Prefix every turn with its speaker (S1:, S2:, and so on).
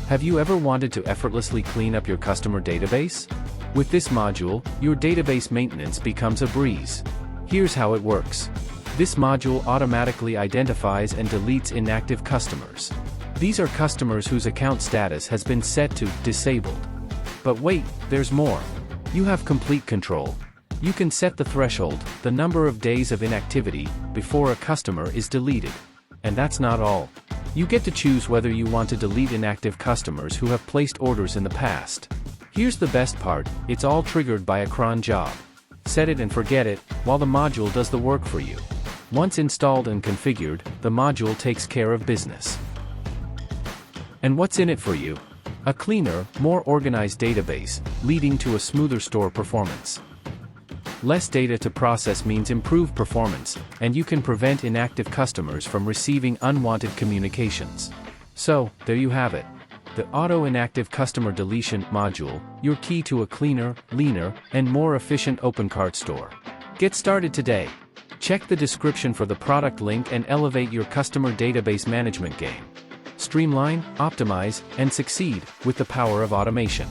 S1: Have you ever wanted to effortlessly clean up your customer database? With this module, your database maintenance becomes a breeze. Here's how it works. This module automatically identifies and deletes inactive customers. These are customers whose account status has been set to disabled. But wait, there's more. You have complete control. You can set the threshold, the number of days of inactivity, before a customer is deleted. And that's not all. You get to choose whether you want to delete inactive customers who have placed orders in the past. Here's the best part, it's all triggered by a cron job. Set it and forget it, while the module does the work for you. Once installed and configured, the module takes care of business. And what's in it for you? A cleaner, more organized database, leading to a smoother store performance. Less data to process means improved performance, and you can prevent inactive customers from receiving unwanted communications. So, there you have it. The Auto Inactive Customer Deletion module, your key to a cleaner, leaner, and more efficient OpenCart store. Get started today. Check the description for the product link and elevate your customer database management game. Streamline, optimize, and succeed with the power of automation.